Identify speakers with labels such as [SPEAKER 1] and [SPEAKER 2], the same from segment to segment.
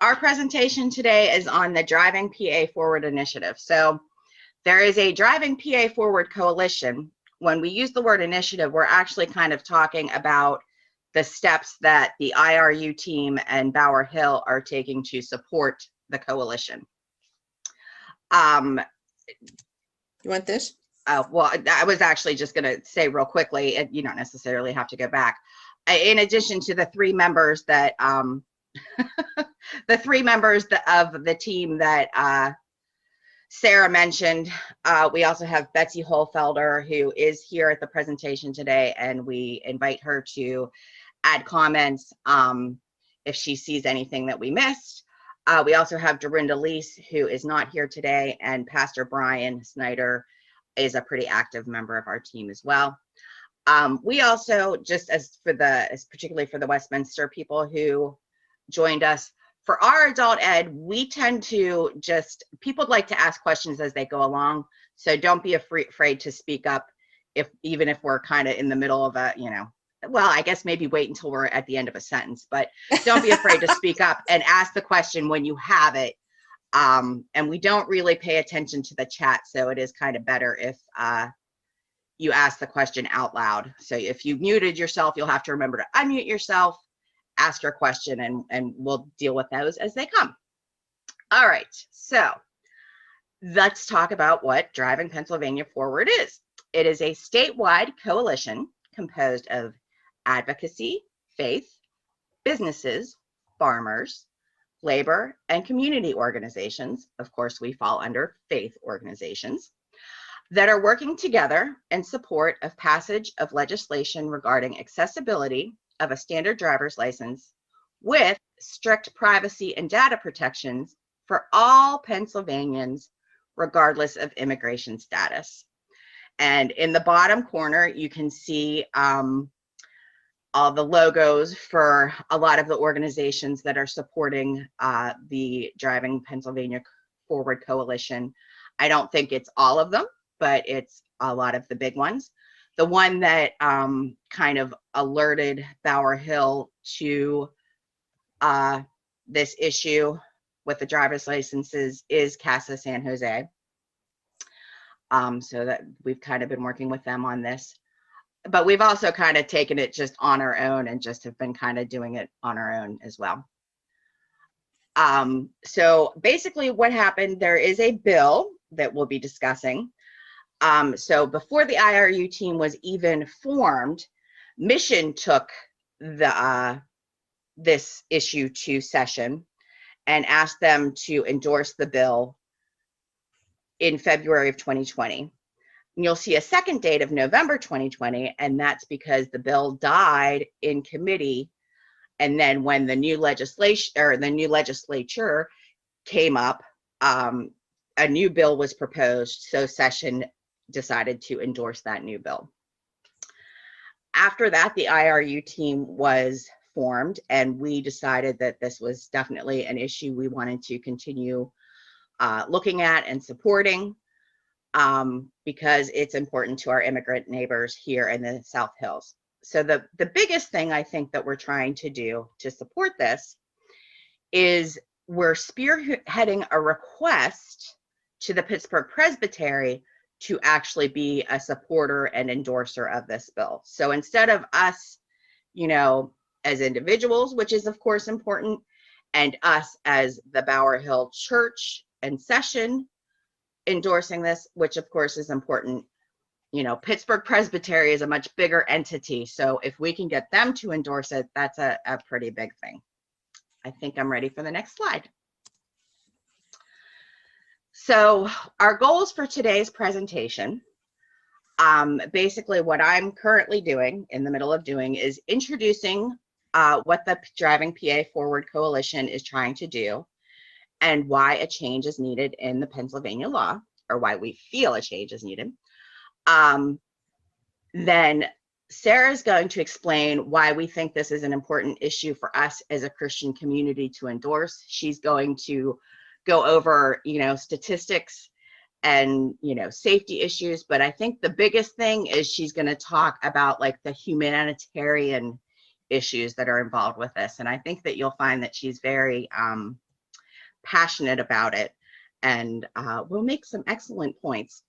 [SPEAKER 1] Our presentation today is on the Driving PA Forward initiative. So there is a Driving PA Forward coalition. When we use the word initiative, we're actually kind of talking about the steps that the IRU team and Bower Hill are taking to support the coalition.
[SPEAKER 2] You want this?
[SPEAKER 1] Well, I was actually just going to say real quickly, you don't necessarily have to go back. In addition to the three members that, the three members of the team that Sarah mentioned, we also have Betsy Holfelder, who is here at the presentation today, and we invite her to add comments if she sees anything that we missed. We also have Dorinda Lease, who is not here today, and Pastor Brian Snyder is a pretty active member of our team as well. We also, just particularly for the Westminster people who joined us, for our adult ed, we tend to people like to ask questions as they go along. So don't be afraid to speak up even if we're kind of in the middle of well, I guess maybe wait until we're at the end of a sentence, but don't be afraid to speak up and ask the question when you have it. And we don't really pay attention to the chat, so it is kind of better if you ask the question out loud. So if you muted yourself, you'll have to remember to unmute yourself, ask your question, and we'll deal with those as they come. All right, so let's talk about what Driving Pennsylvania Forward is. It is a statewide coalition composed of advocacy, faith, businesses, farmers, labor, and community organizations. Of course, we fall under faith organizations that are working together in support of passage of legislation regarding accessibility of a standard driver's license with strict privacy and data protections for all Pennsylvanians, regardless of immigration status. And in the bottom corner, you can see all the logos for a lot of the organizations that are supporting the Driving Pennsylvania Forward Coalition. I don't think it's all of them, but it's a lot of the big ones. The one that kind of alerted Bower Hill to this issue with the driver's licenses is Casa San Jose. So that we've kind of been working with them on this. But we've also kind of taken it just on our own and just have been kind of doing it on our own as well. So basically what happened, there is a bill that we'll be discussing. So before the IRU team was even formed, Mission took this issue to session and asked them to endorse the bill in February of 2020. And you'll see a second date of November 2020, and that's because the bill died in committee. And then when the new legislation or the new legislature came up, a new bill was proposed, so session decided to endorse that new bill. After that, the IRU team was formed, and we decided that this was definitely an issue we wanted to continue looking at and supporting, because it's important to our immigrant neighbors here in the South Hills. So the biggest thing I think that we're trying to do to support this is we're spearheading a request to the Pittsburgh Presbytery to actually be a supporter and endorser of this bill. So instead of us, as individuals, which is of course important, and us as the Bower Hill Church and Session endorsing this, which of course is important, Pittsburgh Presbytery is a much bigger entity. So if we can get them to endorse it, that's a pretty big thing. I think I'm ready for the next slide. So our goals for today's presentation, basically what I'm currently doing, in the middle of doing, is introducing what the Driving PA Forward Coalition is trying to do and why a change is needed in the Pennsylvania law, or why we feel a change is needed. Then Sarah's going to explain why we think this is an important issue for us as a Christian community to endorse. She's going to go over, statistics and, safety issues. But I think the biggest thing is she's going to talk about like the humanitarian issues that are involved with this. And I think that you'll find that she's very passionate about it and will make some excellent points.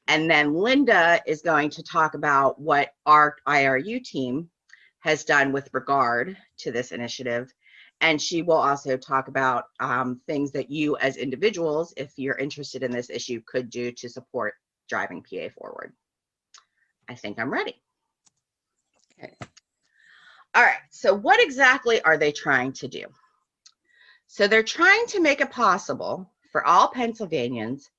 [SPEAKER 1] And then Linda is going to talk about what our IRU team has done with regard to this initiative. And she will also talk about things that you as individuals, if you're interested in this issue, could do to support driving PA forward. I think I'm ready.
[SPEAKER 2] Okay.
[SPEAKER 1] All right, so what exactly are they trying to do? So they're trying to make it possible for all Pennsylvanians,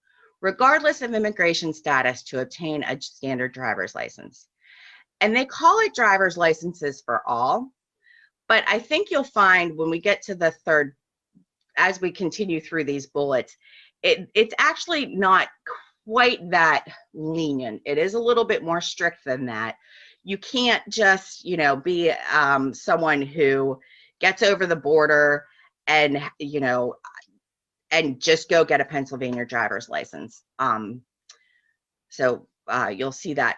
[SPEAKER 1] regardless of immigration status, to obtain a standard driver's license. And they call it driver's licenses for all, but I think you'll find when we get to the third, as we continue through these bullets, it's actually not quite that lenient. It is a little bit more strict than that. You can't just, you know, be someone who gets over the border and, you know, and just go get a Pennsylvania driver's license. So you'll see that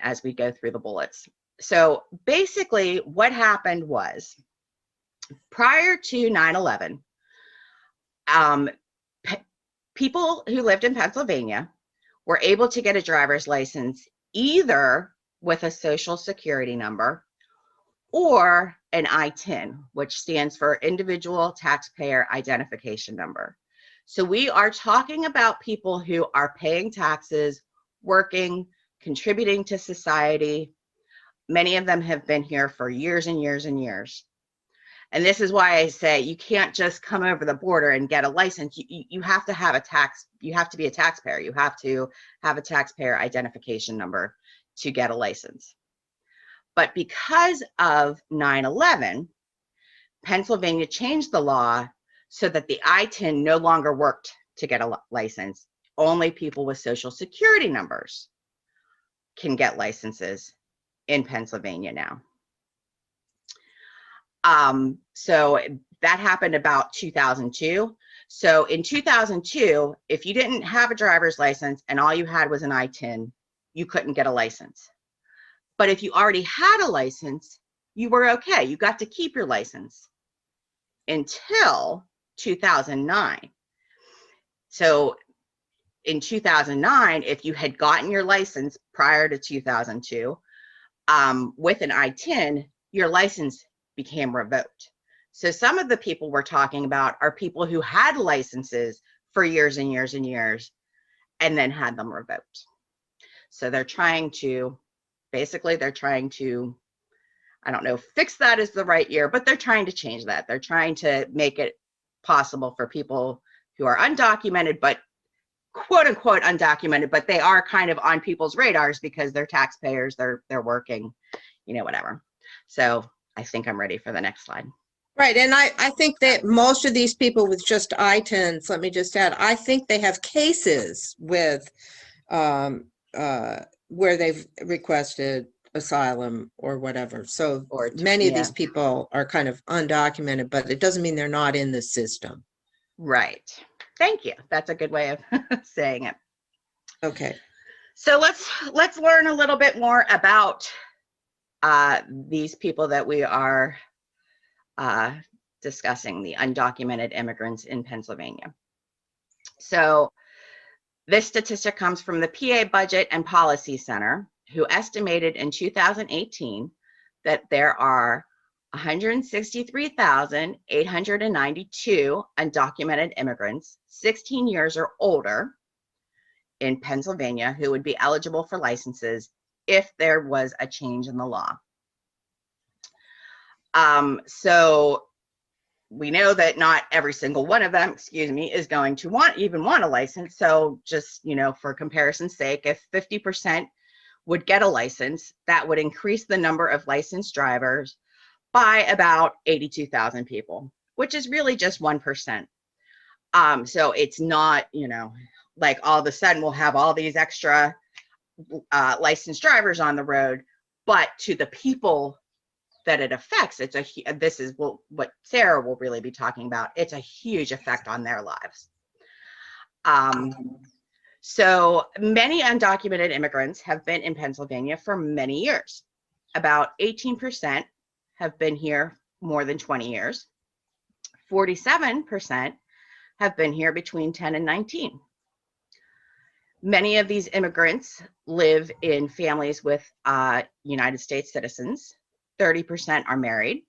[SPEAKER 1] as we go through the bullets. So basically what happened was, prior to 9/11, people who lived in Pennsylvania were able to get a driver's license either with a social security number or an ITIN, which stands for Individual Taxpayer Identification Number. So we are talking about people who are paying taxes, working, contributing to society. Many of them have been here for years and years and years. And this is why I say you can't just come over the border and get a license. You have to have you have to be a taxpayer. You have to have a taxpayer identification number to get a license. But because of 9/11, Pennsylvania changed the law so that the ITIN no longer worked to get a license. Only people with social security numbers can get licenses in Pennsylvania now. So that happened about 2002. So in 2002, if you didn't have a driver's license and all you had was an ITIN, you couldn't get a license. But if you already had a license, you were okay. You got to keep your license until 2009. So in 2009, if you had gotten your license prior to 2002 with an ITIN, your license became revoked. So some of the people we're talking about are people who had licenses for years and years and years and then had them revoked. So they're trying to, basically they're trying to, I don't know if fix that is the right year, but they're trying to change that. They're trying to make it possible for people who are undocumented, but quote unquote undocumented, but they are kind of on people's radars because they're taxpayers, they're working, you know, whatever. So I think I'm ready for the next slide.
[SPEAKER 2] Right, and I think that most of these people with just ITINs, let me just add, I think they have cases with where they've requested asylum or whatever. So many of these people are kind of undocumented, but it doesn't mean they're not in the system.
[SPEAKER 1] Right. Thank you. That's a good way of saying it.
[SPEAKER 2] Okay.
[SPEAKER 1] So let's learn a little bit more about these people that we are discussing, the undocumented immigrants in Pennsylvania. So this statistic comes from the PA Budget and Policy Center, who estimated in 2018 that there are 163,892 undocumented immigrants 16 years or older in Pennsylvania who would be eligible for licenses if there was a change in the law. So we know that not every single one of them, is going to even want a license. So just, you know, for comparison's sake, if 50% would get a license, that would increase the number of licensed drivers by about 82,000 people, which is really just 1%. So it's not, you know, like all of a sudden we'll have all these extra licensed drivers on the road, but to the people that it affects, this is what Sarah will really be talking about. It's a huge effect on their lives. So many undocumented immigrants have been in Pennsylvania for many years. About 18% have been here more than 20 years. 47% have been here between 10 and 19. Many of these immigrants live in families with United States citizens. 30% are married.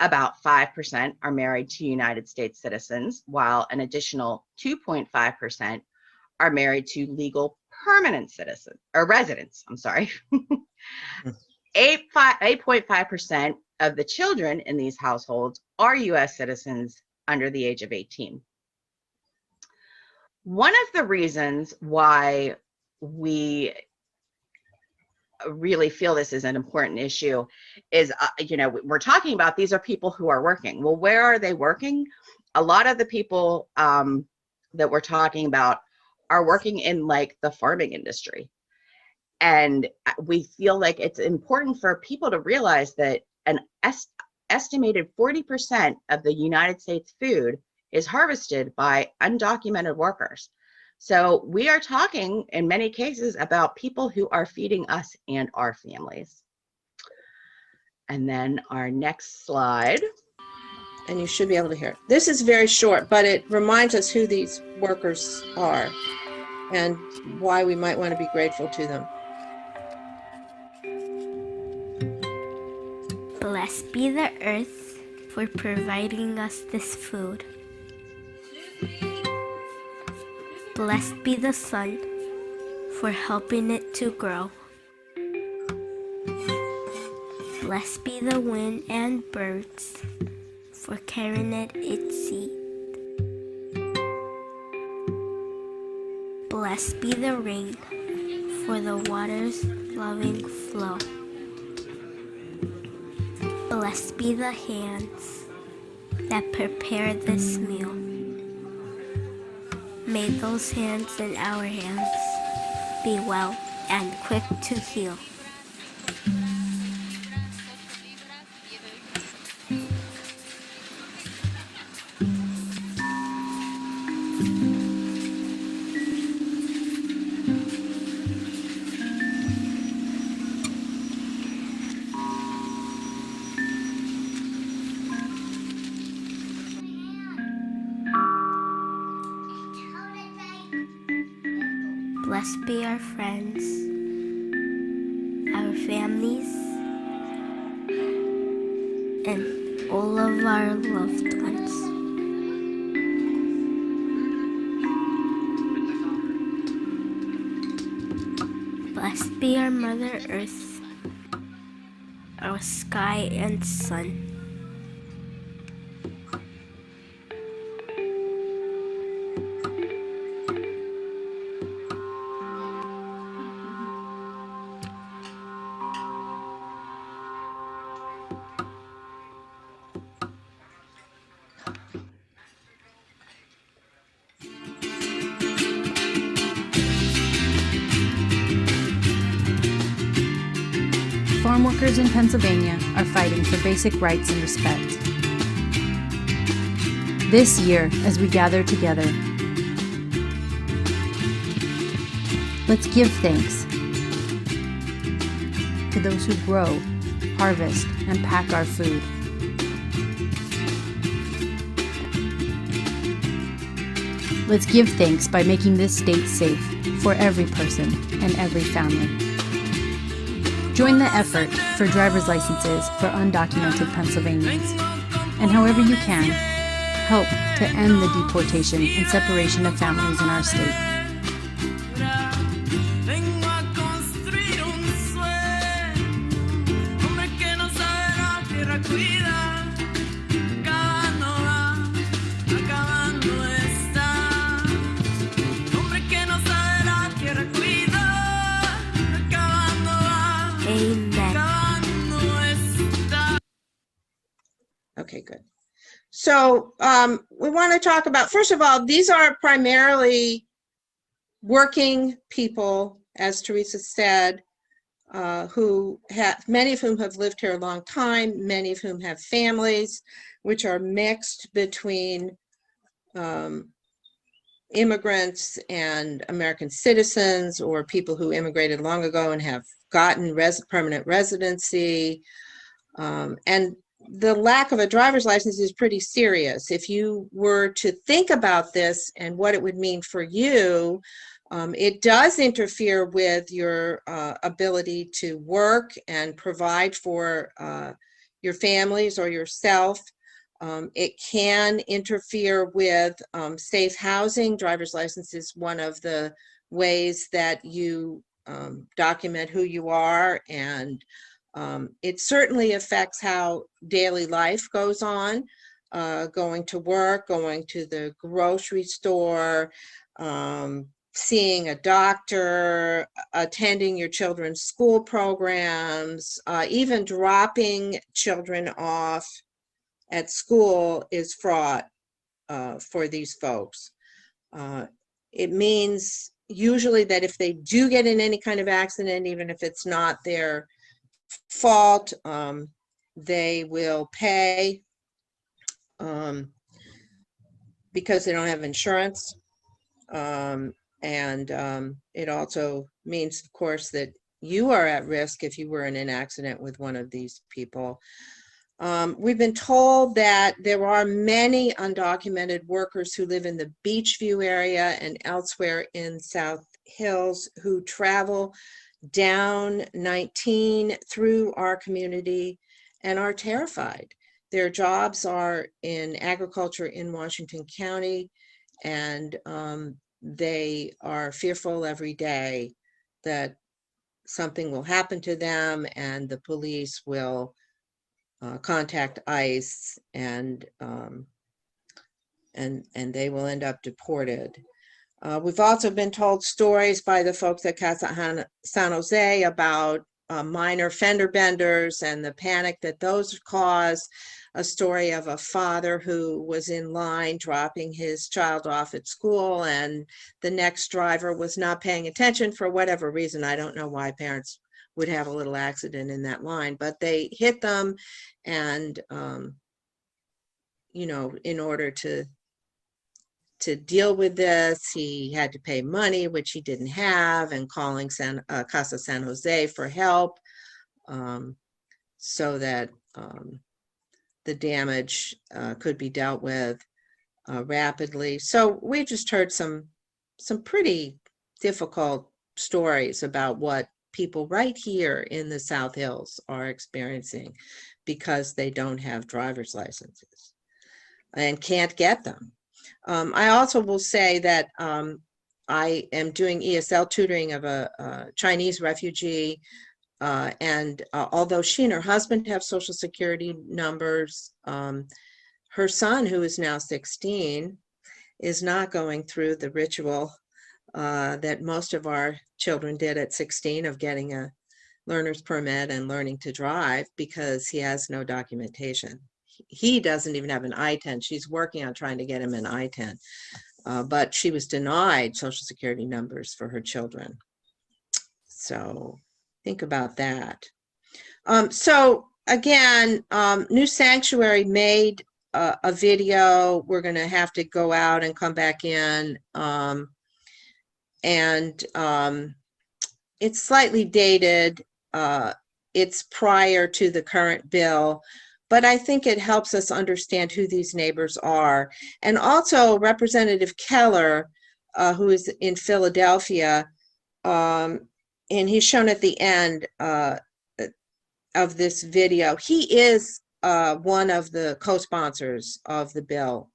[SPEAKER 1] About 5% are married to United States citizens, while an additional 2.5% are married to legal permanent citizens or residents. I'm sorry. 8.5% of the children in these households are US citizens under the age of 18. One of the reasons why we really feel this is an important issue is, we're talking about these are people who are working. Well, where are they working? A lot of the people that we're talking about are working in like the farming industry. And we feel like it's important for people to realize that an estimated 40% of the United States food is harvested by undocumented workers. So we are talking in many cases about people who are feeding us and our families. And then our next slide.
[SPEAKER 2] And you should be able to hear it. This is very short, but it reminds us who these workers are and why we might want to be grateful to them.
[SPEAKER 3] Blessed be the earth for providing us this food. Blessed be the sun for helping it to grow. Blessed be the wind and birds for carrying it its seed. Blessed be the rain for the water's loving flow. Blessed be the hands that prepare this meal. May those hands and our hands be well and quick to heal. Blessed be our friends, our families, and all of our loved ones. Blessed be our Mother Earth, our sky and sun.
[SPEAKER 4] Farm workers in Pennsylvania are fighting for basic rights and respect. This year, as we gather together, let's give thanks to those who grow, harvest, and pack our food. Let's give thanks by making this state safe for every person and every family. Join the effort for driver's licenses for undocumented Pennsylvanians. And however you can, help to end the deportation and separation of families in our state.
[SPEAKER 2] Okay, good. So we want to talk about, first of all, these are primarily working people, as Teresa said, who have, many of whom have lived here a long time, many of whom have families, which are mixed between immigrants and American citizens, or people who immigrated long ago and have gotten permanent residency. And the lack of a driver's license is pretty serious. If you were to think about this and what it would mean for you, it does interfere with your ability to work and provide for your families or yourself. It can interfere with safe housing. Driver's license is one of the ways that you document who you are, and it certainly affects how daily life goes on, going to work, going to the grocery store, seeing a doctor, attending your children's school programs, even dropping children off at school is fraught for these folks. It means usually that if they do get in any kind of accident, even if it's not their fault, they will pay because they don't have insurance. It also means, of course, that you are at risk if you were in an accident with one of these people. We've been told that there are many undocumented workers who live in the Beachview area and elsewhere in South Hills who travel down 19 through our community and are terrified. Their jobs are in agriculture in Washington County, and they are fearful every day that something will happen to them and the police will contact ICE and they will end up deported. We've also been told stories by the folks at Casa San Jose about minor fender benders and the panic that those cause. A story of a father who was in line dropping his child off at school, and the next driver was not paying attention for whatever reason. I don't know why parents would have a little accident in that line, but they hit them, and in order to deal with this, he had to pay money, which he didn't have, and calling Casa San Jose for help so that the damage could be dealt with rapidly. So we just heard some pretty difficult stories about what people right here in the South Hills are experiencing because they don't have driver's licenses and can't get them. I also will say that I am doing ESL tutoring of a Chinese refugee, and although she and her husband have Social Security numbers, her son, who is now 16, is not going through the ritual that most of our children did at 16 of getting a learner's permit and learning to drive because he has no documentation. He doesn't even have an I-10. She's working on trying to get him an I-10, but she was denied Social Security numbers for her children. So think about that. So again, New Sanctuary made a video. We're going to have to go out and come back in. It's slightly dated. It's prior to the current bill, but I think it helps us understand who these neighbors are. And also Representative Keller, who is in Philadelphia, and he's shown at the end of this video. He is one of the co-sponsors of the bill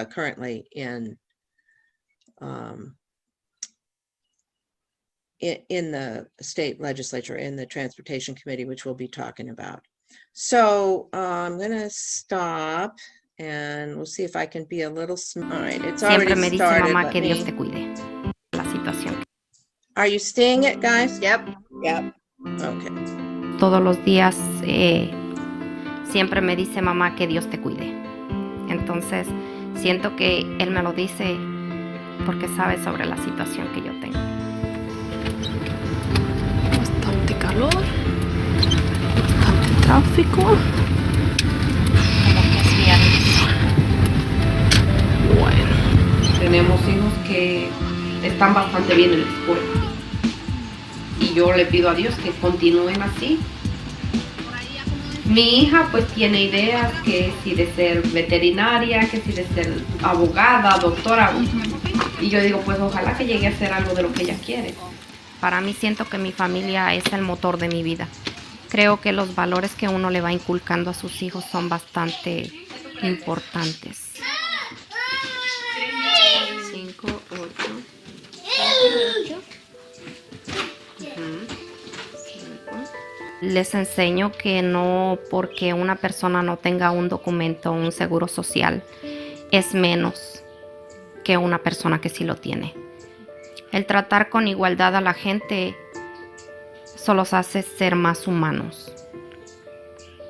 [SPEAKER 2] currently in the state legislature, in the Transportation Committee, which we'll be talking about. So I'm going to stop and we'll see if I can be a little smart. It's already
[SPEAKER 5] Siempre me dice
[SPEAKER 2] started.
[SPEAKER 5] mamá que Dios te cuide. La situación.
[SPEAKER 2] Are you seeing it, guys?
[SPEAKER 1] Yep.
[SPEAKER 2] Yep. Okay.
[SPEAKER 5] Todos los días siempre me dice mamá que Dios te cuide. Entonces siento que Él me lo dice porque sabe sobre la situación que yo tengo.
[SPEAKER 6] Bastante calor, bastante tráfico.
[SPEAKER 5] Como que es viernes.
[SPEAKER 6] Bueno,
[SPEAKER 5] Tenemos hijos que están bastante bien en la escuela. Y yo le pido a Dios que continúen así. Mi hija pues tiene ideas que si de ser veterinaria, que si de ser abogada, doctora. Y yo digo, pues ojalá que llegue a hacer algo de lo que ella quiere. Para mí siento que mi familia es el motor de mi vida. Creo que los valores que uno le va inculcando a sus hijos son bastante importantes. 5, 8. Les enseño que no porque una persona no tenga un documento o un seguro social es menos que una persona que sí lo tiene. El tratar con igualdad a la gente solo los hace ser más humanos.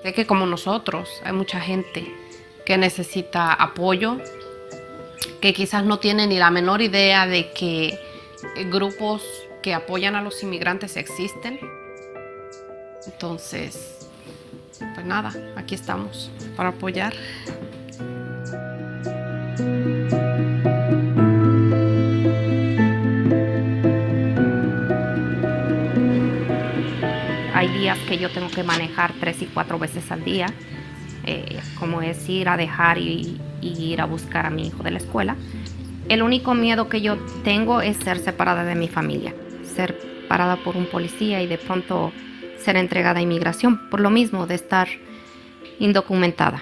[SPEAKER 6] Sé que como nosotros hay mucha gente que necesita apoyo, que quizás no tiene ni la menor idea de que grupos que apoyan a los inmigrantes existen. Entonces, pues nada, aquí estamos para apoyar.
[SPEAKER 5] Hay días que yo tengo que manejar 3 y 4 veces al día, como es ir a dejar y ir a buscar a mi hijo de la escuela. El único miedo que yo tengo es ser separada de mi familia, ser parada por un policía y de pronto ser entregada a inmigración, por lo mismo de estar indocumentada.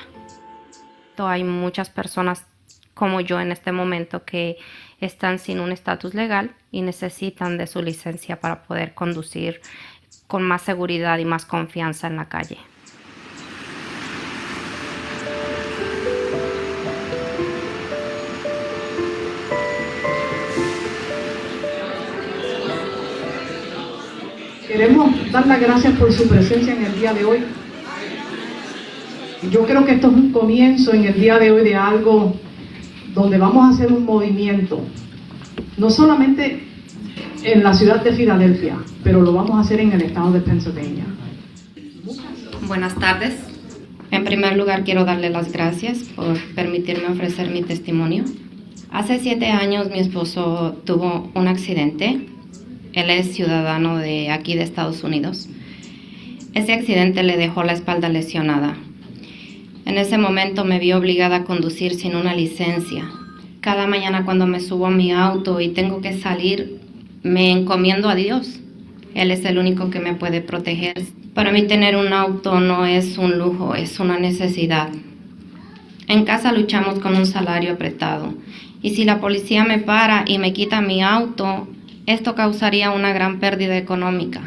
[SPEAKER 5] Hay muchas personas como yo en este momento que están sin un estatus legal y necesitan de su licencia para poder conducir con más seguridad y más confianza en la calle.
[SPEAKER 7] Queremos dar las gracias por su presencia en el día de hoy. Yo creo que esto es un comienzo en el día de hoy de algo donde vamos a hacer un movimiento, no solamente en la ciudad de Filadelfia, pero lo vamos a hacer en el estado de Pennsylvania.
[SPEAKER 5] Buenas tardes. En primer lugar, quiero darle las gracias por permitirme ofrecer mi testimonio. Hace 7 años mi esposo tuvo un accidente. Él es ciudadano de aquí de Estados Unidos. Ese accidente le dejó la espalda lesionada. En ese momento me vi obligada a conducir sin una licencia. Cada mañana cuando me subo a mi auto y tengo que salir, me encomiendo a Dios. Él es el único que me puede proteger. Para mí tener un auto no es un lujo, es una necesidad. En casa luchamos con un salario apretado. Y si la policía me para y me quita mi auto, esto causaría una gran pérdida económica.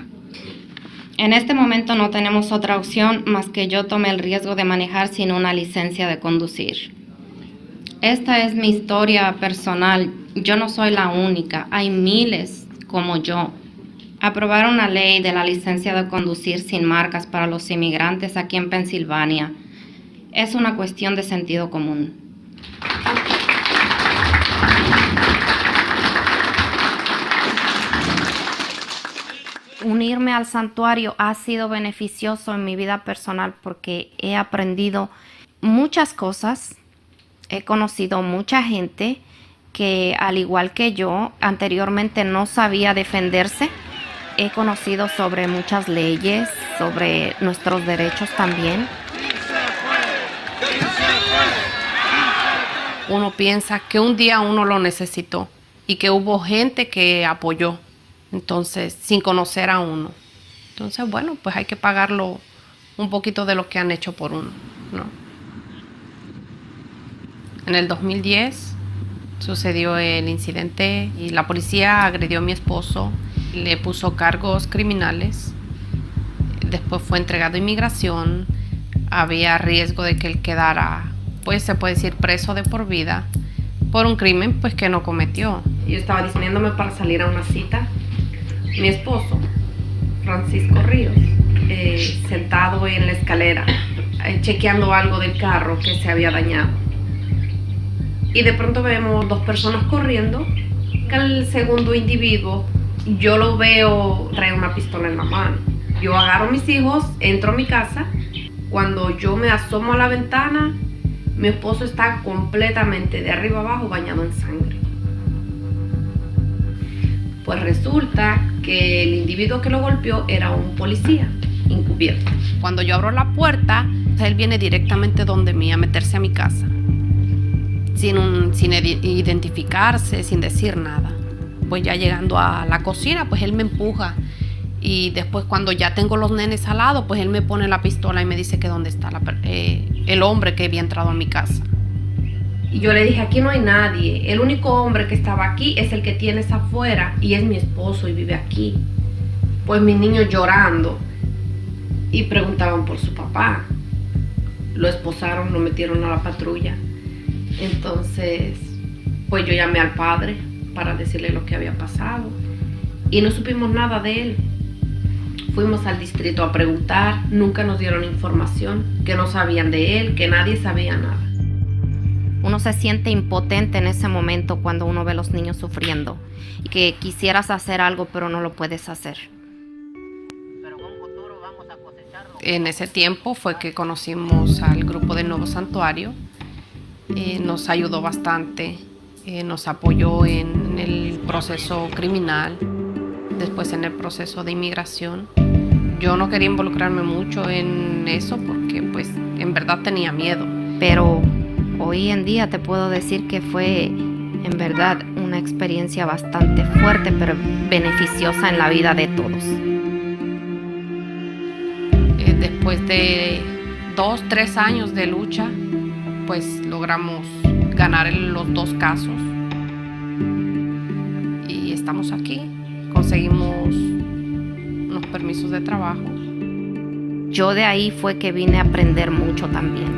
[SPEAKER 5] En este momento no tenemos otra opción más que yo tome el riesgo de manejar sin una licencia de conducir. Esta es mi historia personal. Yo no soy la única. Hay miles como yo. Aprobar una ley de la licencia de conducir sin marcas para los inmigrantes aquí en Pensilvania es una cuestión de sentido común. Unirme al santuario ha sido beneficioso en mi vida personal porque he aprendido muchas cosas. He conocido mucha gente que, al igual que yo, anteriormente no sabía defenderse. He conocido sobre muchas leyes, sobre nuestros derechos también.
[SPEAKER 6] Uno piensa que un día uno lo necesitó y que hubo gente que apoyó, entonces, sin conocer a uno. Entonces, bueno, pues hay que pagarlo un poquito de lo que han hecho por uno, ¿no? En el 2010 sucedió el incidente y la policía agredió a mi esposo, le puso cargos criminales, después fue entregado a inmigración, había riesgo de que él quedara, pues se puede decir, preso de por vida por un crimen pues que no cometió. Yo estaba disponiéndome para salir a una cita. Mi esposo, Francisco Ríos, sentado en la escalera, chequeando algo del carro que se había dañado. Y de pronto vemos 2 personas corriendo. El segundo individuo, yo lo veo, trae una pistola en la mano. Yo agarro a mis hijos, entro a mi casa. Cuando yo me asomo a la ventana, mi esposo está completamente de arriba abajo bañado en sangre. Pues resulta que el individuo que lo golpeó era un policía.
[SPEAKER 5] encubierta.
[SPEAKER 6] Cuando yo abro la puerta, él viene directamente donde mí a meterse a mi casa, sin identificarse, sin decir nada. Pues ya llegando a la cocina, pues él me empuja. Y después cuando ya tengo los nenes al lado, pues él me pone la pistola y me dice que dónde está el hombre que había entrado a mi casa.
[SPEAKER 5] Y yo le dije, aquí no hay nadie. El único hombre que estaba aquí es el que tienes afuera y es mi esposo y vive aquí. Pues mis niños llorando y preguntaban por su papá. Lo esposaron, lo metieron a la patrulla. Entonces, pues yo llamé al padre para decirle lo que había pasado y no supimos nada de él. Fuimos al distrito a preguntar, nunca nos dieron información, que no sabían de él, que nadie sabía nada.
[SPEAKER 8] Uno se siente impotente en ese momento cuando uno ve a los niños sufriendo y que quisieras hacer algo pero no lo puedes hacer.
[SPEAKER 6] En ese tiempo fue que conocimos al grupo del Nuevo Santuario. Nos ayudó bastante, nos apoyó en el proceso criminal, después en el proceso de inmigración. Yo no quería involucrarme mucho en eso porque pues en verdad tenía miedo.
[SPEAKER 8] Pero hoy en día te puedo decir que fue en verdad una experiencia bastante fuerte pero beneficiosa en la vida de todos.
[SPEAKER 6] Después de 2-3 años de lucha, pues logramos ganar los 2 casos y estamos aquí. Conseguimos unos permisos de trabajo.
[SPEAKER 8] Yo de ahí fue que vine a aprender mucho también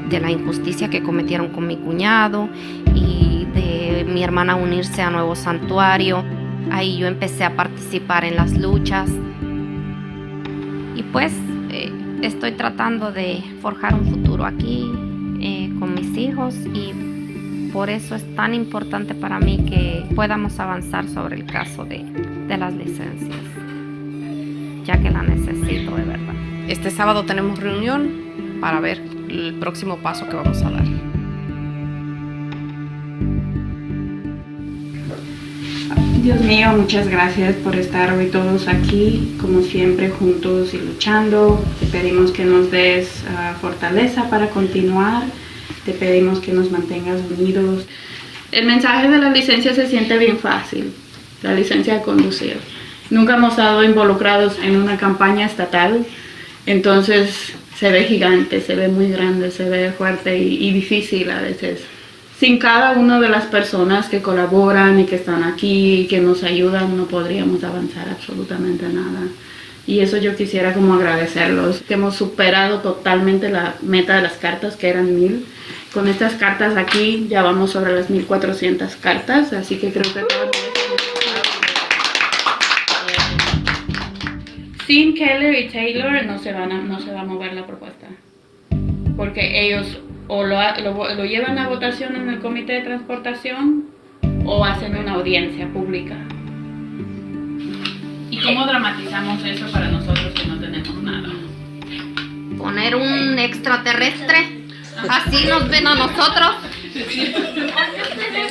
[SPEAKER 8] de la injusticia que cometieron con mi cuñado y de mi hermana unirse a Nuevo Santuario. Ahí yo empecé a participar en las luchas y pues estoy tratando de forjar un futuro aquí con mis hijos y por eso es tan importante para mí que podamos avanzar sobre el caso de las licencias, ya que la necesito de verdad.
[SPEAKER 6] Este sábado tenemos reunión para ver el próximo paso que vamos a dar.
[SPEAKER 9] Dios mío, muchas gracias por estar hoy todos aquí, como siempre, juntos y luchando. Te pedimos que nos des fortaleza para continuar. Te pedimos que nos mantengas unidos. El mensaje de la licencia se siente bien fácil, la licencia de conducir. Nunca hemos estado involucrados en una campaña estatal, entonces se ve gigante, se ve muy grande, se ve fuerte y difícil a veces. Sin cada una de las personas que colaboran y que están aquí y que nos ayudan, no podríamos avanzar absolutamente nada. Y eso yo quisiera como agradecerlos, que hemos superado totalmente la meta de las cartas, que eran 1000. Con estas cartas aquí ya vamos sobre las 1400 cartas, así que creo que todo sin Keller y Taylor no se va a mover la propuesta, porque ellos o lo llevan a votación en el comité de transportación o hacen una audiencia pública. ¿Y cómo dramatizamos eso para nosotros que no tenemos nada?
[SPEAKER 8] Poner un extraterrestre, así nos ven a nosotros.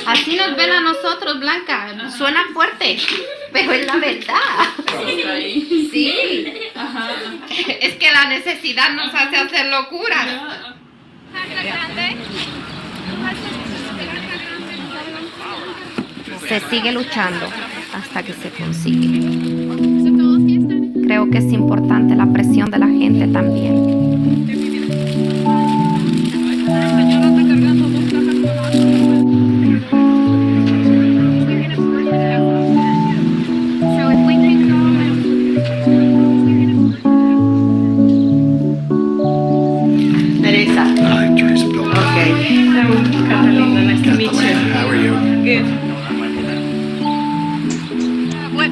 [SPEAKER 8] Así nos ven a nosotros, Blanca. Suena fuerte, pero es la verdad. Sí.
[SPEAKER 9] Ajá.
[SPEAKER 8] Es que la necesidad nos hace hacer locuras. Se sigue luchando hasta que se consigue. Creo que es importante la presión de la gente también.
[SPEAKER 9] Teresa.
[SPEAKER 10] Hi, Trace. Bill.
[SPEAKER 9] Okay. So, Catalina, nice to meet you.
[SPEAKER 10] How are you?
[SPEAKER 9] Good.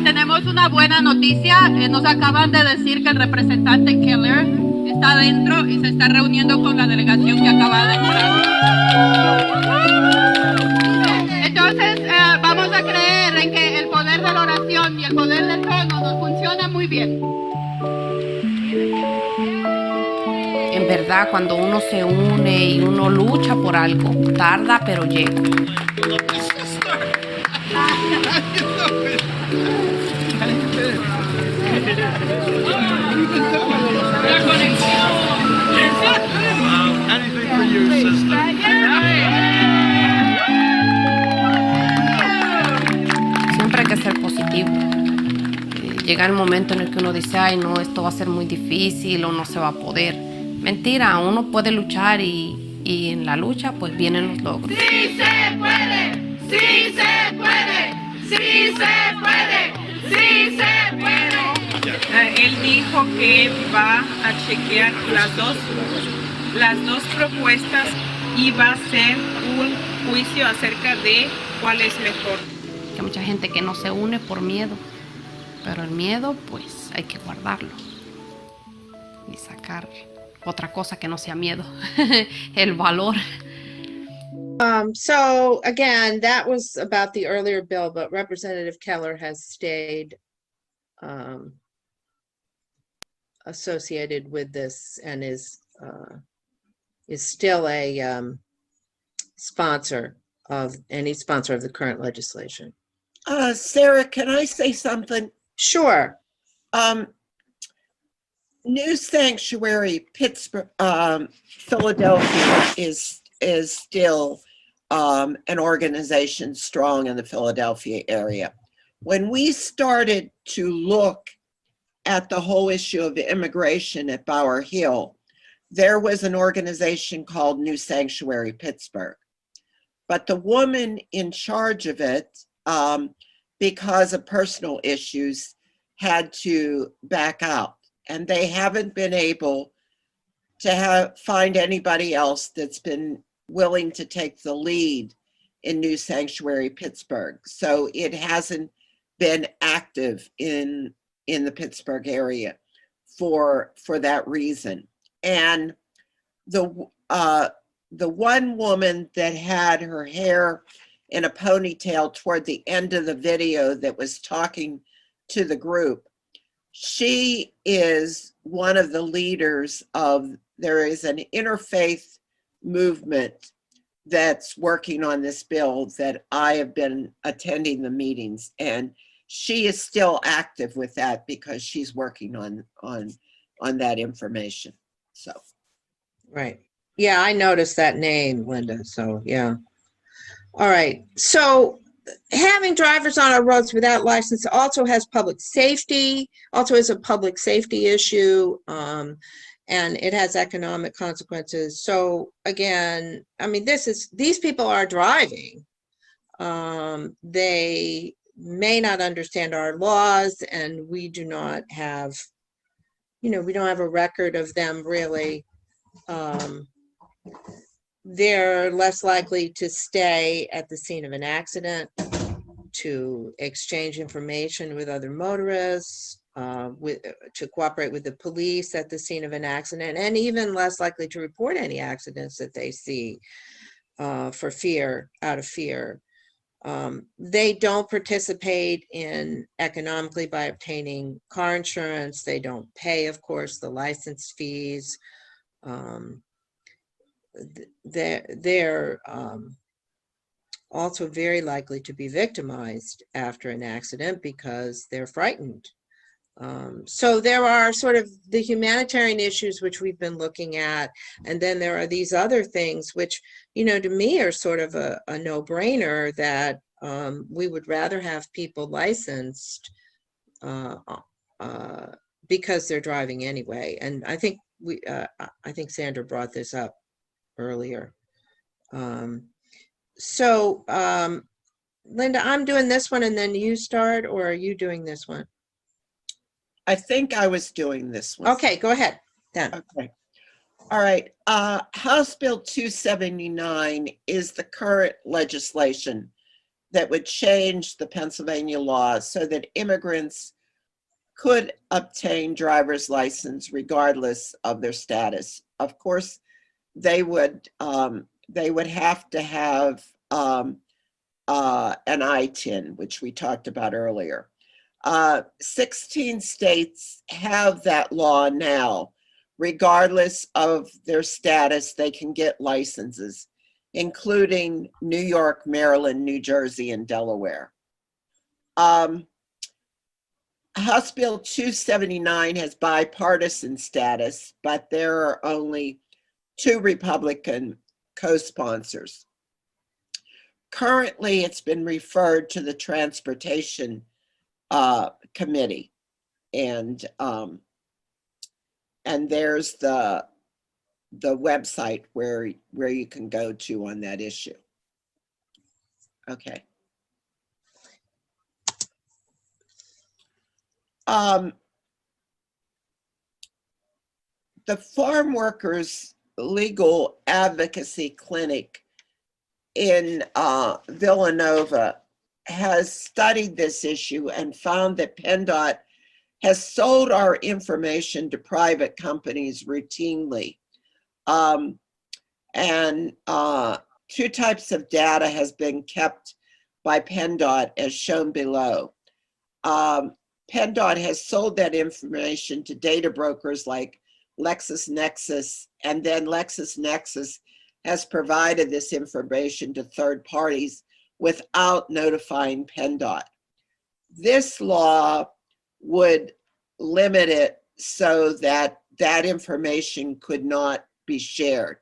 [SPEAKER 11] Tenemos una buena noticia. Nos acaban de decir que el representante Keller está adentro y se está reuniendo con la delegación que acaba de entrar. Entonces, vamos a creer en que el poder de la oración y el poder del trono nos funciona muy bien.
[SPEAKER 6] En verdad, cuando uno se une y uno lucha por algo, tarda pero llega. llega el momento en el que uno dice, ay no, esto va a ser muy difícil o no se va a poder. Mentira, uno puede luchar y en la lucha pues vienen los logros.
[SPEAKER 11] ¡Sí se puede! ¡Sí se puede! ¡Sí se puede! ¡Sí se puede!
[SPEAKER 10] Él dijo que va a chequear las dos propuestas y va a hacer un juicio acerca de cuál es mejor.
[SPEAKER 6] Hay mucha gente que no se une por miedo, pero el miedo pues hay que guardarlo y sacar otra cosa que no sea miedo, el valor.
[SPEAKER 2] So again, that was about the earlier bill, but Representative Keller has stayed associated with this and is still a sponsor of the current legislation.
[SPEAKER 12] Sarah, can I say something?
[SPEAKER 2] Sure.
[SPEAKER 12] New Sanctuary, Pittsburgh, Philadelphia is still an organization strong in the Philadelphia area. When we started to look at the whole issue of immigration at Bower Hill, there was an organization called New Sanctuary Pittsburgh. But the woman in charge of it, because of personal issues, had to back out. And they haven't been able to find anybody else that's been willing to take the lead in New Sanctuary Pittsburgh. So it hasn't been active in the Pittsburgh area for that reason. And the one woman that had her hair in a ponytail toward the end of the video that was talking to the group, she is one of the leaders there is an interfaith movement that's working on this bill that I have been attending the meetings, and she is still active with that because she's working on that information. So.
[SPEAKER 2] Right. Yeah, I noticed that name, Linda. So yeah. All right. So having drivers on our roads without license also has public safety, also is a public safety issue, and it has economic consequences. So again, I mean, these people are driving. They may not understand our laws, and we do not have, we don't have a record of them really. They're less likely to stay at the scene of an accident, to exchange information with other motorists, to cooperate with the police at the scene of an accident, and even less likely to report any accidents that they see out of fear. They don't participate economically by obtaining car insurance. They don't pay, of course, the license fees. They're also very likely to be victimized after an accident because they're frightened. So there are sort of the humanitarian issues which we've been looking at, and then there are these other things which, to me are sort of a no-brainer that we would rather have people licensed because they're driving anyway. And I think I think Sandra brought this up earlier. So Linda, I'm doing this one and then you start, or are you doing this one?
[SPEAKER 12] I think I was doing this one.
[SPEAKER 2] Okay, go ahead then.
[SPEAKER 12] Okay. All right. House Bill 279 is the current legislation that would change the Pennsylvania law so that immigrants could obtain driver's license regardless of their status. Of course, they would have to have an ITIN, which we talked about earlier. 16 states have that law now. Regardless of their status, they can get licenses, including New York, Maryland, New Jersey, and Delaware. House Bill 279 has bipartisan status, but there are only 2 Republican co-sponsors. Currently, it's been referred to the Transportation Committee. And there's the website where you can go to on that issue. Okay. The Farm Workers Legal Advocacy Clinic in Villanova has studied this issue and found that PennDOT has sold our information to private companies routinely. Two types of data has been kept by PennDOT as shown below. PennDOT has sold that information to data brokers like LexisNexis, and then LexisNexis has provided this information to third parties without notifying PennDOT. This law would limit it so that that information could not be shared.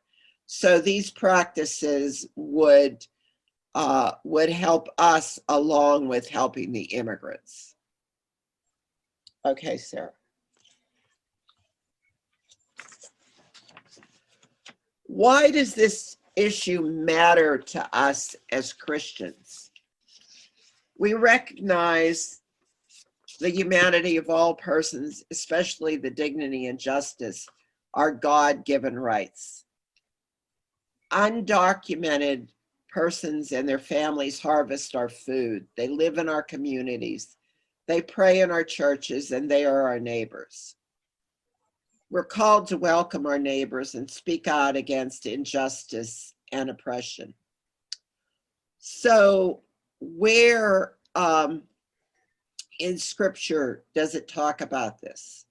[SPEAKER 12] So these practices would help us along with helping the immigrants. Okay, Sarah. Why does this issue matter to us as Christians? We recognize the humanity of all persons, especially the dignity and justice, are God-given rights. Undocumented persons and their families harvest our food. They live in our communities. They pray in our churches, and they are our neighbors. We're called to welcome our neighbors and speak out against injustice and oppression. So where in Scripture does it talk about this?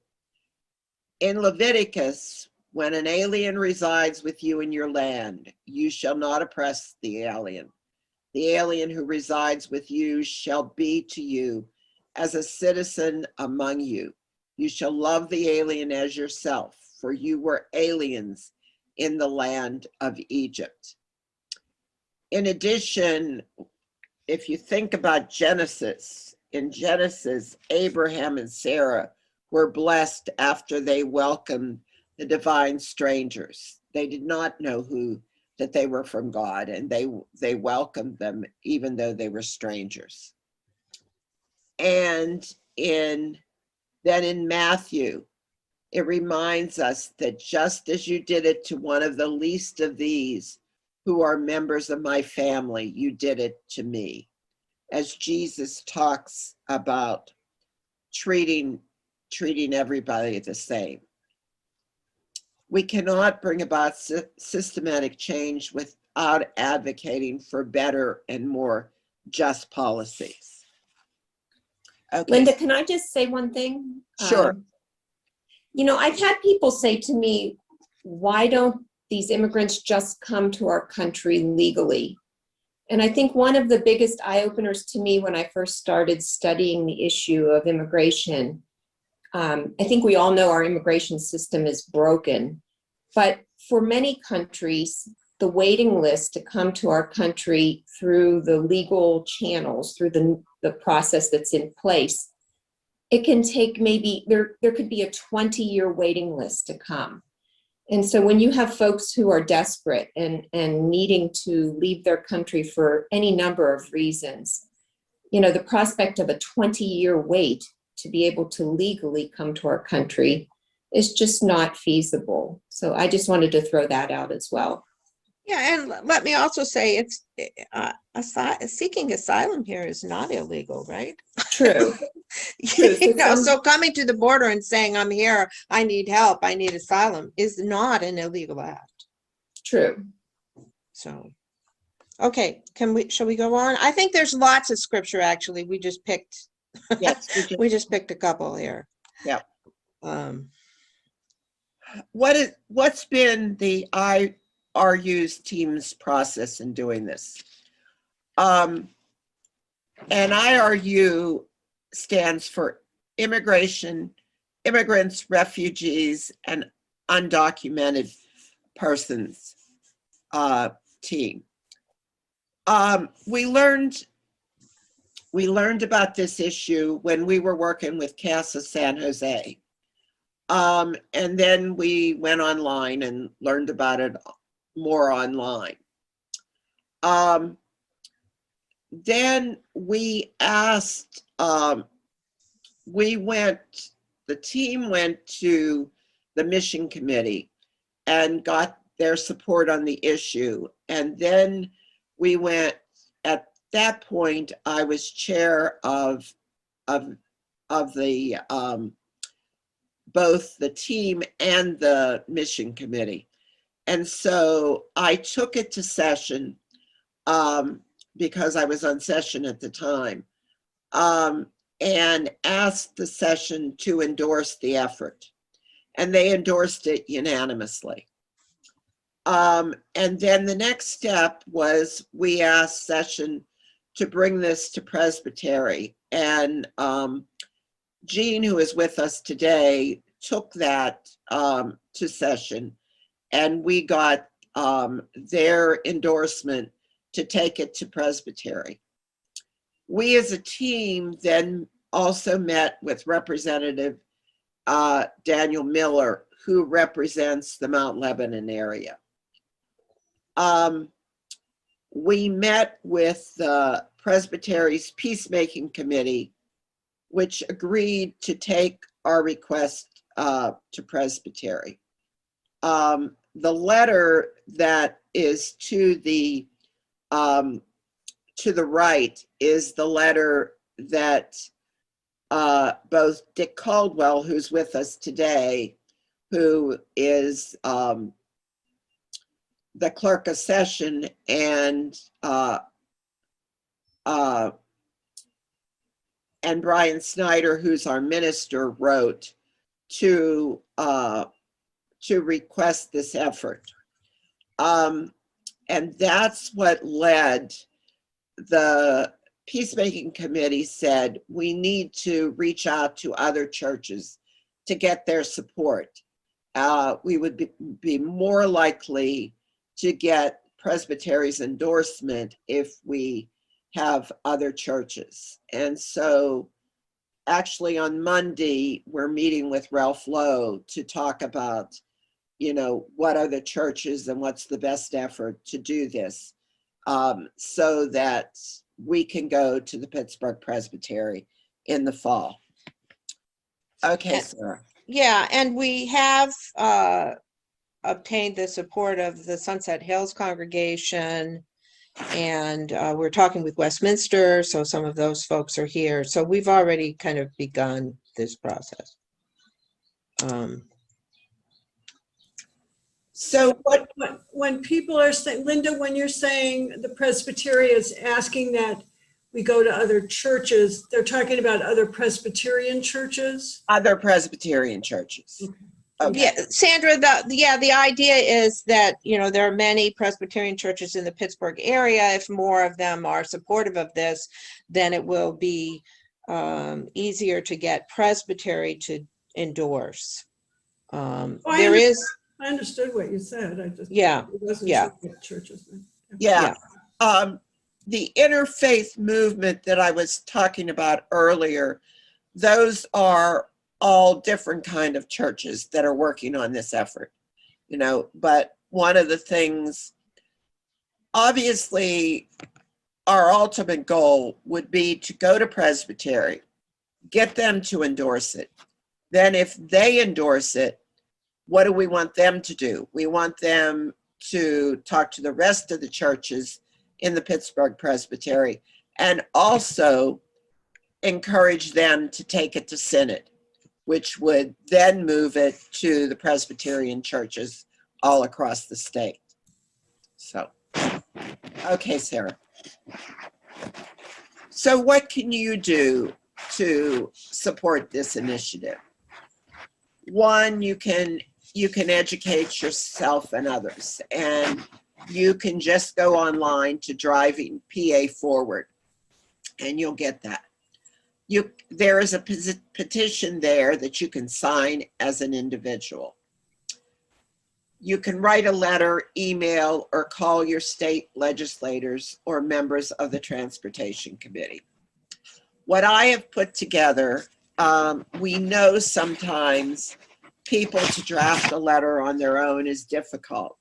[SPEAKER 12] In Leviticus, when an alien resides with you in your land, you shall not oppress the alien. The alien who resides with you shall be to you as a citizen among you. You shall love the alien as yourself, for you were aliens in the land of Egypt. In addition, if you think about Genesis, in Genesis, Abraham and Sarah were blessed after they welcomed the divine strangers. They did not know that they were from God, and they welcomed them even though they were strangers. And then in Matthew, it reminds us that just as you did it to one of the least of these who are members of my family, you did it to me. As Jesus talks about treating everybody the same. We cannot bring about systematic change without advocating for better and more just policies. Okay.
[SPEAKER 13] Linda, can I just say one thing?
[SPEAKER 12] Sure.
[SPEAKER 13] I've had people say to me, why don't these immigrants just come to our country legally? And I think one of the biggest eye-openers to me when I first started studying the issue of immigration, I think we all know our immigration system is broken, but for many countries, the waiting list to come to our country through the legal channels, through the process that's in place, it can take maybe, there could be a 20-year waiting list to come. And so when you have folks who are desperate and needing to leave their country for any number of reasons, the prospect of a 20-year wait to be able to legally come to our country is just not feasible. So I just wanted to throw that out as well.
[SPEAKER 2] Yeah, and let me also say it's seeking asylum here is not illegal, right?
[SPEAKER 13] True. True.
[SPEAKER 2] So coming to the border and saying, I'm here, I need help, I need asylum is not an illegal act.
[SPEAKER 13] True.
[SPEAKER 2] So, okay, shall we go on? I think there's lots of scripture, actually. We just picked,
[SPEAKER 12] yes,
[SPEAKER 2] we just picked a couple here.
[SPEAKER 12] Yeah.
[SPEAKER 2] What's
[SPEAKER 12] been the IRU's team's process in doing this? And IRU stands for Immigrants, Refugees, and Undocumented Persons team. We learned we learned about this issue when we were working with CASA San Jose. And then we went online and learned about it more online. Then we asked, the team went to the mission committee and got their support on the issue. And then we went, at that point, I was chair of the, both the team and the mission committee. And so I took it to session, because I was on session at the time, and asked the session to endorse the effort. And they endorsed it unanimously. And then the next step was we asked session to bring this to Presbytery. And Jean, who is with us today, took that to session, and we got their endorsement to take it to Presbytery. We as a team then also met with Representative Daniel Miller, who represents the Mount Lebanon area. We met with the Presbytery's Peacemaking Committee, which agreed to take our request to Presbytery. The letter that is to the right is the letter that both Dick Caldwell, who's with us today, who is the clerk of session, and Brian Snyder, who's our minister, wrote to request this effort. And that's what led the Peacemaking Committee said, we need to reach out to other churches to get their support. We would be more likely to get Presbytery's endorsement if we have other churches. And so actually on Monday, we're meeting with Ralph Lowe to talk about, you know, what are the churches and what's the best effort to do this, so that we can go to the Pittsburgh Presbytery in the fall. Okay, Sarah.
[SPEAKER 2] Yeah, and we have obtained the support of the Sunset Hills congregation, and we're talking with Westminster, so some of those folks are here. So we've already kind of begun this process.
[SPEAKER 12] So
[SPEAKER 14] when people are saying, Linda, when you're saying the Presbytery is asking that we go to other churches, they're talking about other Presbyterian churches?
[SPEAKER 12] Other Presbyterian churches.
[SPEAKER 14] Okay.
[SPEAKER 12] Okay.
[SPEAKER 2] Yeah, Sandra, the idea is that, you know, there are many Presbyterian churches in the Pittsburgh area. If more of them are supportive of this, then it will be easier to get Presbytery to endorse. I
[SPEAKER 14] understood what you said. I just wasn't sure what churches.
[SPEAKER 12] Yeah. The interfaith movement that I was talking about earlier, those are all different kind of churches that are working on this effort, you know. But one of the things, obviously, our ultimate goal would be to go to Presbytery, get them to endorse it. Then if they endorse it, what do we want them to do? We want them to talk to the rest of the churches in the Pittsburgh Presbytery, and also encourage them to take it to Synod, which would then move it to the Presbyterian churches all across the state. So, okay, Sarah. So what can you do to support this initiative? One, you can educate yourself and others, and you can just go online to Driving PA Forward, and you'll get that. There is a petition there that you can sign as an individual. You can write a letter, email, or call your state legislators or members of the Transportation Committee. what I have put together, we know sometimes people to draft a letter on their own is difficult.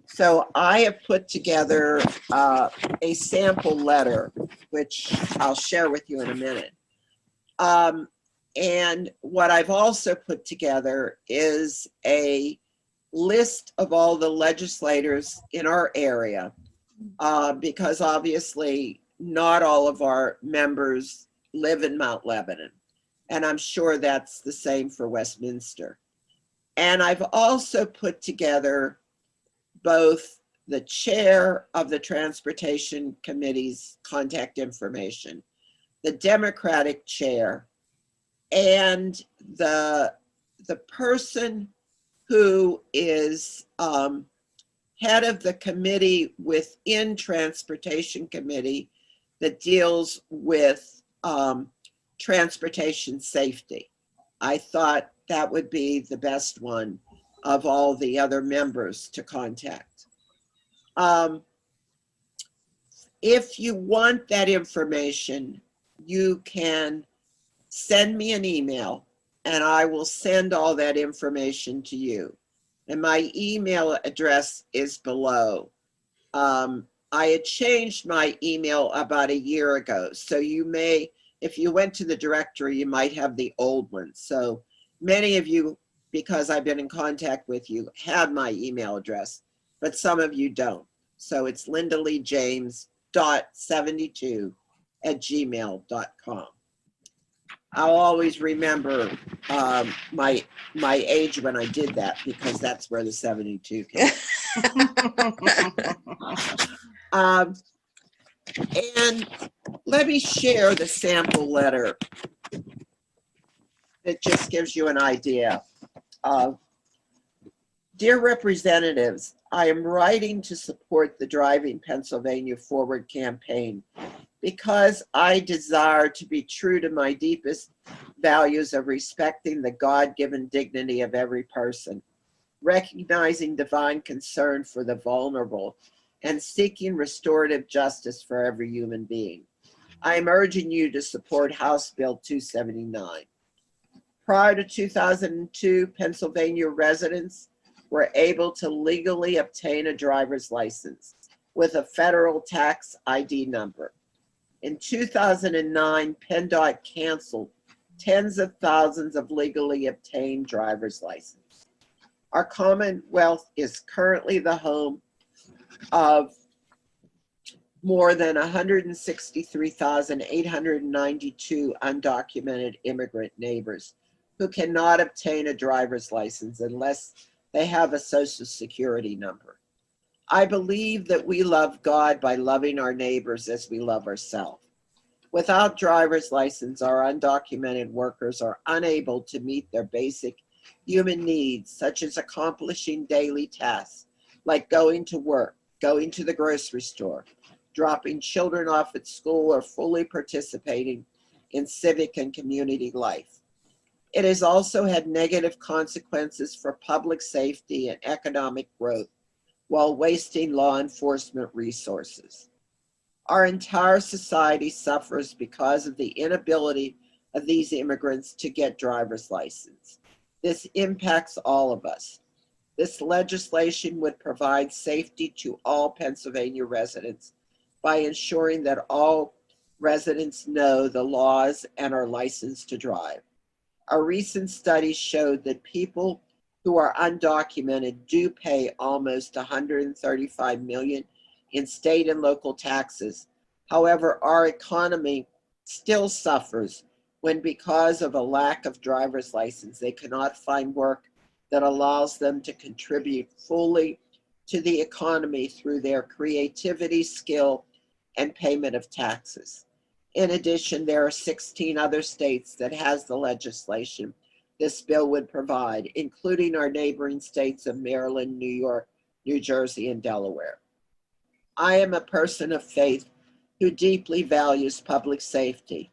[SPEAKER 12] So I have put together a sample letter, which I'll share with you in a minute. And what I've also put together is a list of all the legislators in our area, because obviously not all of our members live in Mount Lebanon. And I'm sure that's the same for Westminster. And I've also put together both the chair of the Transportation Committee's contact information, the Democratic chair, and the person who is head of the committee within Transportation Committee that deals with transportation safety. I thought that would be the best one of all the other members to contact. If you want that information, you can send me an email and I will send all that information to you. And my email address is below. I had changed my email about a year ago. So you may, if you went to the directory, you might have the old one. So many of you, because I've been in contact with you, have my email address, but some of you don't. So it's lindaleejames.72@gmail.com. I'll always remember my age when I did that, because that's where the 72 came. And let me share the sample letter. It just gives you an idea of, dear representatives, I am writing to support the Driving Pennsylvania Forward campaign because I desire to be true to my deepest values of respecting the God-given dignity of every person, recognizing divine concern for the vulnerable, and seeking restorative justice for every human being. I am urging you to support House Bill 279. Prior to 2002, Pennsylvania residents were able to legally obtain a driver's license with a federal tax ID number. In 2009, PennDOT canceled tens of thousands of legally obtained driver's licenses. Our Commonwealth is currently the home of more than 163,892 undocumented immigrant neighbors who cannot obtain a driver's license unless they have a social security number. I believe that we love God by loving our neighbors as we love ourselves. Without driver's license, our undocumented workers are unable to meet their basic human needs, such as accomplishing daily tasks like going to work, going to the grocery store, dropping children off at school, or fully participating in civic and community life. It has also had negative consequences for public safety and economic growth while wasting law enforcement resources. Our entire society suffers because of the inability of these immigrants to get driver's license. This impacts all of us. This legislation would provide safety to all Pennsylvania residents by ensuring that all residents know the laws and are licensed to drive. A recent study showed that people who are undocumented do pay almost $135 million in state and local taxes. However, our economy still suffers when, because of a lack of driver's license, they cannot find work that allows them to contribute fully to the economy through their creativity, skill, and payment of taxes. In addition, there are 16 other states that has the legislation this bill would provide, including our neighboring states of Maryland, New York, New Jersey, and Delaware. I am a person of faith who deeply values public safety.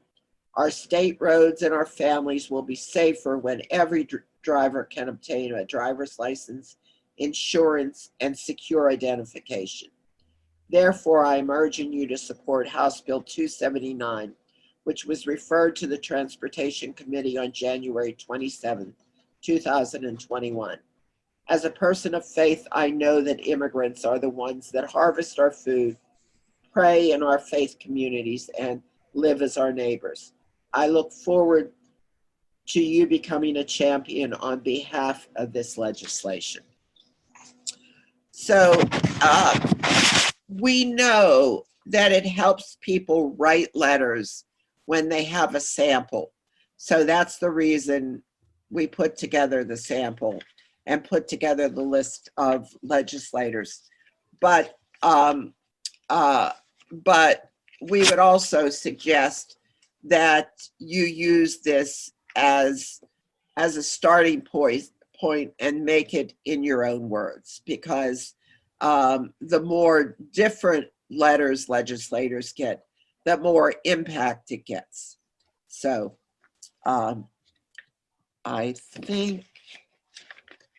[SPEAKER 12] Our state roads and our families will be safer when every driver can obtain a driver's license, insurance, and secure identification. Therefore, I am urging you to support House Bill 279 which was referred to the Transportation Committee on January 27, 2021. As a person of faith, I know that immigrants are the ones that harvest our food, pray in our faith communities, and live as our neighbors. I look forward to you becoming a champion on behalf of this legislation. So we know that it helps people write letters when they have a sample. So that's the reason we put together the sample and put together the list of legislators. But we would also suggest that you use this as a starting point and make it in your own words, because the more different letters legislators get, the more impact it gets. So I think.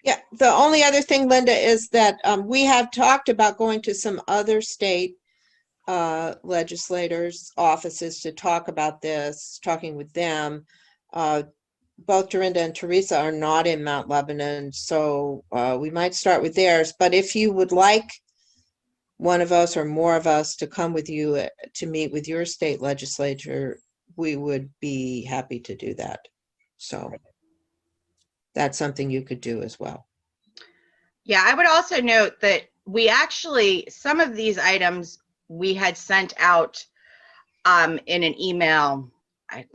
[SPEAKER 2] Yeah, the only other thing, Linda, is that we have talked about going to some other state legislators' offices to talk about this, talking with them. Both Dorinda and Teresa are not in Mount Lebanon, so we might start with theirs. But if you would like one of us or more of us to come with you to meet with your state legislature, we would be happy to do that. So that's something you could do as well.
[SPEAKER 1] Yeah, I would also note that we actually, some of these items we had sent out in an email,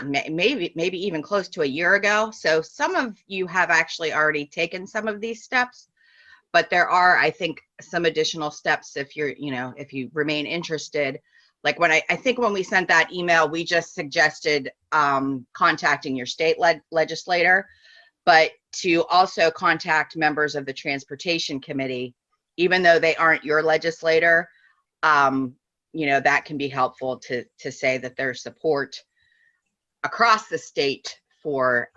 [SPEAKER 1] maybe even close to a year ago. So some of you have actually already taken some of these steps, but there are, I think, some additional steps if you're, if you remain interested. Like when I think when we sent that email, we just suggested contacting your state legislator, but to also contact members of the Transportation Committee, even though they aren't your legislator, that can be helpful to say that there's support across the state for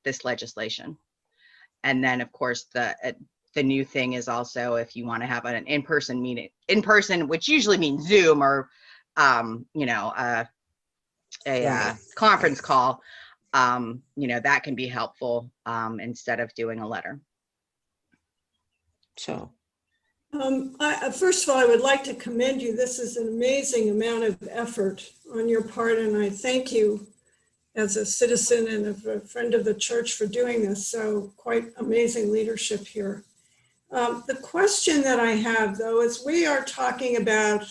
[SPEAKER 1] this legislation. And then, of course, the new thing is also if you want to have an in-person meeting, which usually means Zoom or a conference call, that can be helpful instead of doing a letter.
[SPEAKER 2] So.
[SPEAKER 14] First of all, I would like to commend you. This is an amazing amount of effort on your part, and I thank you as a citizen and a friend of the church for doing this. So quite amazing leadership here. The question that I have, though, is we are talking about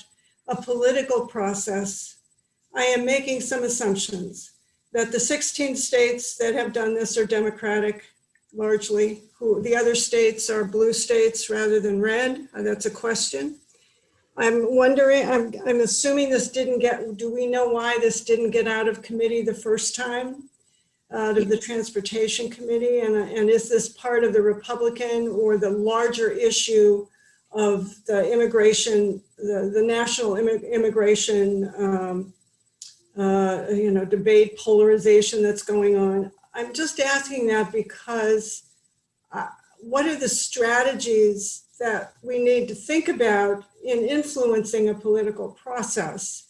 [SPEAKER 14] a political process. I am making some assumptions that the 16 states that have done this are Democratic, largely. The other states are blue states rather than red. That's a question. I'm wondering, I'm assuming this didn't get, do we know why this didn't get out of committee the first time, out of the Transportation Committee? And is this part of the Republican or the larger issue of the immigration, the national immigration debate, polarization that's going on? I'm just asking that because what are the strategies that we need to think about in influencing a political process?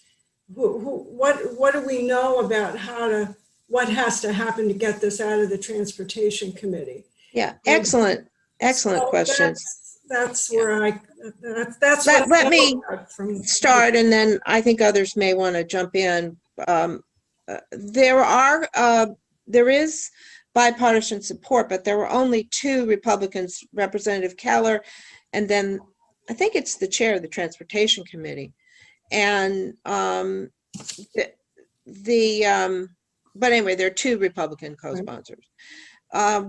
[SPEAKER 14] What do we know about what has to happen to get this out of the Transportation Committee?
[SPEAKER 2] Yeah, excellent
[SPEAKER 14] So
[SPEAKER 2] questions.
[SPEAKER 14] That's where that's
[SPEAKER 2] let me start, and then I think others may want to jump in. There is bipartisan support, but there were only 2 Republicans, Representative Keller, and then I think it's the chair of the Transportation Committee. And but anyway, there are 2 Republican co-sponsors.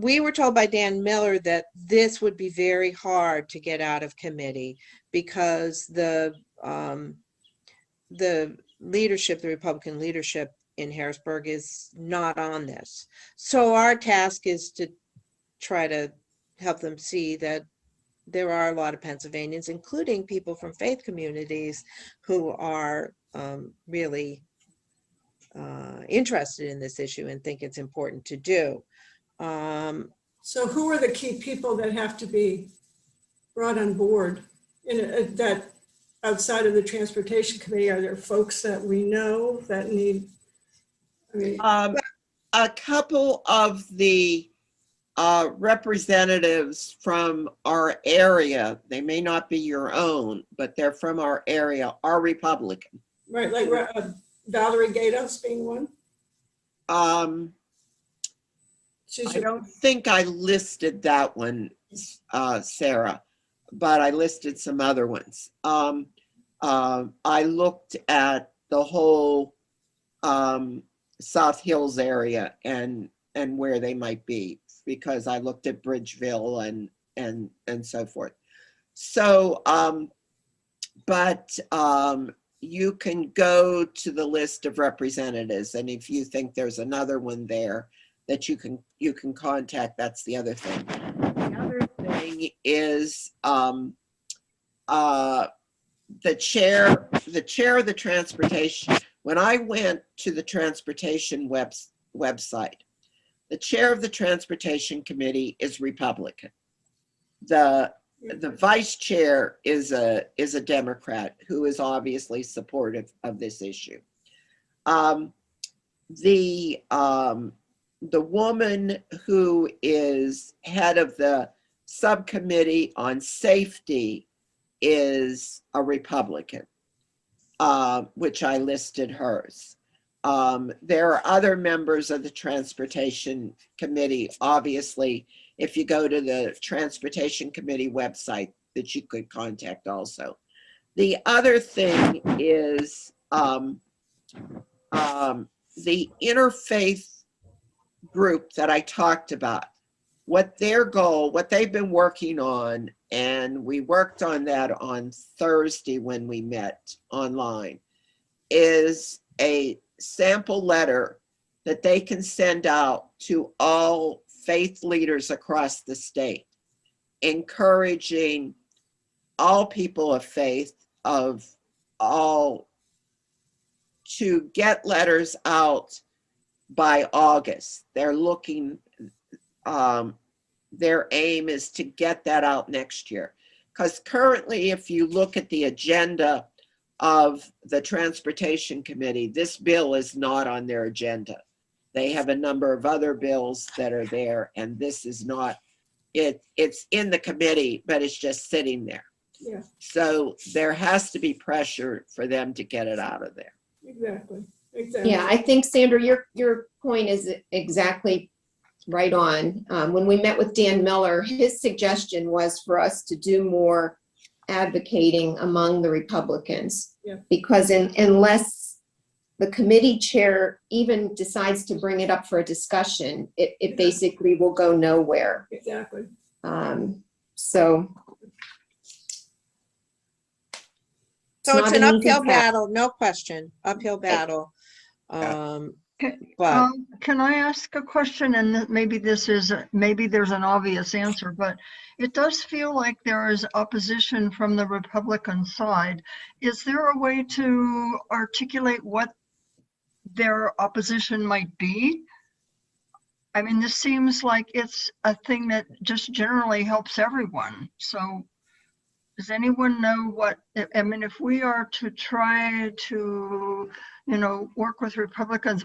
[SPEAKER 2] We were told by Dan Miller that this would be very hard to get out of committee because the leadership, the Republican leadership in Harrisburg is not on this. So our task is to try to help them see that there are a lot of Pennsylvanians, including people from faith communities, who are really interested in this issue and think it's important to do.
[SPEAKER 14] So who are the key people that have to be brought on board that outside of the Transportation Committee? Are there folks that we know that need I mean,
[SPEAKER 12] A couple of the representatives from our area, they may not be your own, but they're from our area, are Republican.
[SPEAKER 14] right, like Valerie Gatos being one.
[SPEAKER 12] I don't think I listed that one, Sarah, but I listed some other ones. I looked at the whole South Hills area and where they might be, because I looked at Bridgeville and so forth. So, but you can go to the list of representatives, and if you think there's another one there that you can contact, that's the other thing. The other thing is the chair of the transportation. When I went to the transportation website, the chair of the transportation committee is Republican. The vice chair is a Democrat who is obviously supportive of this issue. The woman who is head of the subcommittee on safety is a Republican, which I listed hers. There are other members of the transportation committee, obviously, if you go to the transportation committee website, that you could contact also. The other thing is the interfaith group that I talked about, what their goal, what they've been working on, and we worked on that on Thursday when we met online, is a sample letter that they can send out to all faith leaders across the state, encouraging all people of faith of all to get letters out by August. They're looking, their aim is to get that out next year. Because currently, if you look at the agenda of the Transportation Committee, this bill is not on their agenda. They have a number of other bills that are there, and this is not, it's in the committee, but it's just sitting there.
[SPEAKER 14] Yeah,
[SPEAKER 12] So there has to be pressure for them to get it out of there.
[SPEAKER 14] exactly. Exactly.
[SPEAKER 13] Yeah, I think, Sandra, your point is exactly right on. When we met with Dan Miller, his suggestion was for us to do more advocating among the Republicans.
[SPEAKER 14] Yeah.
[SPEAKER 13] Because unless the committee chair even decides to bring it up for a discussion, it basically will go nowhere.
[SPEAKER 14] Exactly.
[SPEAKER 13] So
[SPEAKER 2] it's
[SPEAKER 13] not
[SPEAKER 2] an
[SPEAKER 13] an easy
[SPEAKER 2] uphill
[SPEAKER 13] task.
[SPEAKER 2] battle, no question, uphill battle. But
[SPEAKER 15] Can I ask a question? And maybe there's an obvious answer, but it does feel like there is opposition from the Republican side. Is there a way to articulate what their opposition might be? I mean, this seems like it's a thing that just generally helps everyone. So does anyone know what, I mean, if we are to try to, work with Republicans,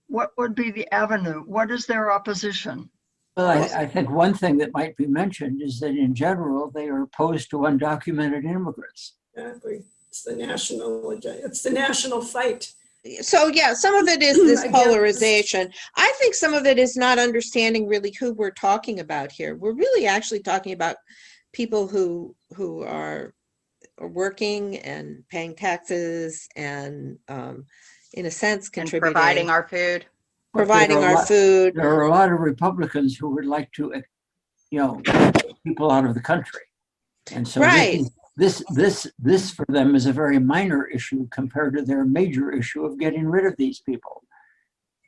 [SPEAKER 15] what would be the avenue? What is their opposition?
[SPEAKER 16] Well, I think one thing that might be mentioned is that in general, they are opposed to undocumented immigrants.
[SPEAKER 14] Exactly. It's the national agenda. It's the national fight.
[SPEAKER 2] so yeah, some of it is this
[SPEAKER 14] Again,
[SPEAKER 2] polarization. I think some of it is not understanding really who we're talking about here. We're really actually talking about people who are working and paying taxes and in a sense contributing.
[SPEAKER 1] And providing our food.
[SPEAKER 2] Providing our food.
[SPEAKER 16] There are a lot of Republicans who would like to, get people out of the country. And so
[SPEAKER 2] Right.
[SPEAKER 16] this for them is a very minor issue compared to their major issue of getting rid of these people.